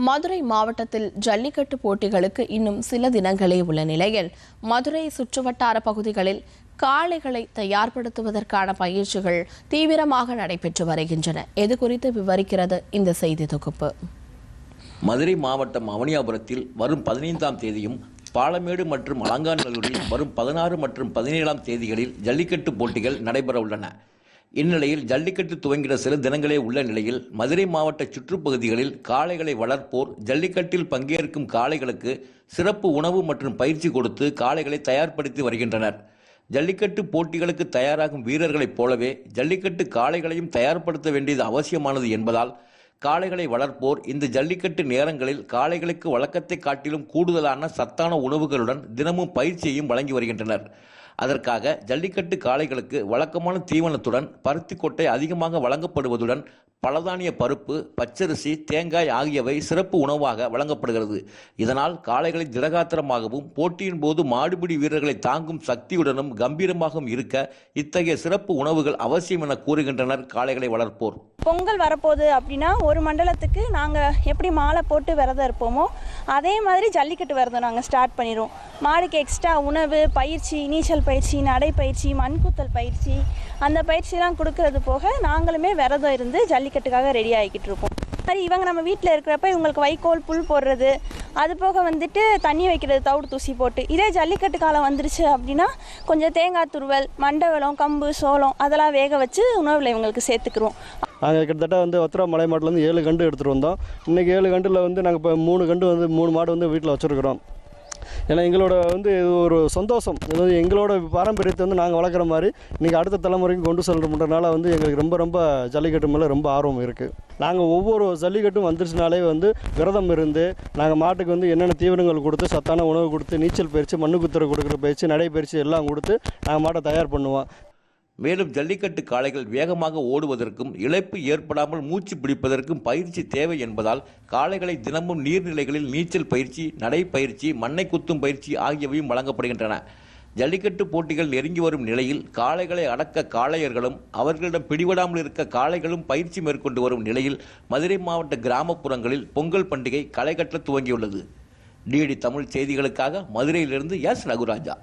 மதுரை மாவட்டத்தில் ஜல்லிக்கட்டு போட்டிகளுக்கு இன்னும் சில தினங்களே உள்ள நிலையில் மதுரை சுற்றுவட்டார பகுதிகளில் காளைகளை தயார்படுத்துவதற்கான பயிற்சிகள் தீவிரமாக நடைபெற்று வருகின்றன. இது குறித்து விவரிக்கிறது இந்த செய்தி தொகுப்பு. மதுரை மாவட்டம் அவனியாபுரத்தில் வரும் 15ஆம் தேதியும், பாலமேடு மற்றும் அலங்காநல்லூரில் வரும் 16 மற்றும் 17ஆம் தேதிகளில் ஜல்லிக்கட்டு போட்டிகள் நடைபெற உள்ளன. இந்நிலையில் ஜல்லிக்கட்டு துவங்கிட சில தினங்களே உள்ள நிலையில் மதுரை மாவட்ட சுற்றுப்பகுதிகளில் காளைகளை வளர்ப்போர் ஜல்லிக்கட்டில் பங்கேற்கும் காளைகளுக்கு சிறப்பு உணவு மற்றும் பயிற்சி கொடுத்து காளைகளை தயார்படுத்தி வருகின்றனர். ஜல்லிக்கட்டு போட்டிகளுக்கு தயாராகும் வீரர்களைப் போலவே ஜல்லிக்கட்டு காளைகளையும் தயார்படுத்த வேண்டியது அவசியமானது என்பதால் காளைகளை வளர்ப்போர் இந்த ஜல்லிக்கட்டு நேரங்களில் காளைகளுக்கு வழக்கத்தை காட்டிலும் கூடுதலான சத்தான உணவுகளுடன் தினமும் பயிற்சியையும் வழங்கி வருகின்றனர். அதற்காக ஜல்லிக்கட்டு காளைகளுக்கு வழக்கமான தீவனத்துடன் பருத்தி கொட்டை அதிகமாக வழங்கப்படுவதுடன் பலதானிய பருப்பு, பச்சரிசி, தேங்காய் ஆகியவை சிறப்பு உணவாக வழங்கப்படுகிறது. இதனால் காளைகளை திடகாத்திரமாகவும் போட்டியின் போது மாடுபிடி வீரர்களை தாங்கும் சக்தியுடனும் கம்பீரமாகவும் இருக்க இத்தகைய சிறப்பு உணவுகள் அவசியம் என கூறுகின்றனர் காளைகளை வளர்ப்போர். பொங்கல் வரப்போகுது அப்படின்னா ஒரு மண்டலத்துக்கு நாங்கள் எப்படி மாலை போட்டு விரதம் இருப்போமோ அதே மாதிரி ஜல்லிக்கட்டு விரதம் நாங்கள் ஸ்டார்ட் பண்ணிடுவோம். மாடுக்கு எக்ஸ்ட்ரா உணவு, பயிற்சி, நீச்சல் பயிற்சி, நடைப்பயிற்சி, மண்குத்தல் பயிற்சி, அந்த பயிற்சியெலாம் கொடுக்கறது போக நாங்களுமே விரதம் இருந்து ஜல்லிக்கட்டுக்காக ரெடி ஆகிக்கிட்டு இருப்போம். சரி, இவங்க நம்ம வீட்டில் இருக்கிறப்ப இவங்களுக்கு வைக்கோல், புல் போடுறது, அது போக தண்ணி வைக்கிறது தவிடு தூசி போட்டு. இதே ஜல்லிக்கட்டு காலம் வந்துருச்சு அப்படின்னா கொஞ்சம் தேங்காய் துருவல், மண்டவெல்லம், கம்பு, சோளம் அதெல்லாம் வேக வச்சு உணவில் இவங்களுக்கு சேர்த்துக்குறோம். நாங்கள் கிட்டத்தட்ட ஒத்தரா மலை மாட்டிலேருந்து 7 கண்டு எடுத்துகிட்டு வந்தோம். இன்றைக்கி 7 கண்டில் நாங்கள் இப்போ 3 கண்டு 3 மாடு வீட்டில் வச்சுருக்குறோம். ஏன்னா எங்களோட இது ஒரு சந்தோஷம். எங்களோட பாரம்பரியத்தை நாங்கள் வளர்க்குற மாதிரி இன்றைக்கி அடுத்த தலைமுறைக்கு கொண்டு செல்றதுனால எங்களுக்கு ரொம்ப ஜல்லிக்கட்டு மேலே ரொம்ப ஆர்வம் இருக்குது. நாங்கள் ஒவ்வொரு ஜல்லிக்கட்டும் வந்துருச்சுனாலே விரதம் இருந்து நாங்கள் மாட்டுக்கு என்னென்ன தீவனங்கள் கொடுத்து, சத்தான உணவு கொடுத்து, நீச்சல் பயிற்சி, மண்ணு குத்துற கொடுக்குற பயிற்சி, நடைப்பயிற்சி எல்லாம் கொடுத்து நாங்கள் மாட்டை தயார் பண்ணுவோம். மேலும் ஜல்லிக்கட்டு காளைகள் வேகமாக ஓடுவதற்கும் இழப்பு ஏற்படாமல் மூச்சு பிடிப்பதற்கும் பயிற்சி தேவை என்பதால் காளைகளை தினமும் நீர்நிலைகளில் நீச்சல் பயிற்சி, நடைப்பயிற்சி, மண்ணை குத்தும் பயிற்சி ஆகியவையும் வழங்கப்படுகின்றன. ஜல்லிக்கட்டு போட்டிகள் நெருங்கி வரும் நிலையில் காளைகளை அடக்க காளையர்களும் அவர்களிடம் பிடிபடாமல் இருக்க காளைகளும் பயிற்சி மேற்கொண்டு வரும் நிலையில் மதுரை மாவட்ட கிராமப்புறங்களில் பொங்கல் பண்டிகை களை கட்ட துவங்கியுள்ளது. டிடி தமிழ் செய்திகளுக்காக மதுரையிலிருந்து எஸ். ரகுராஜா.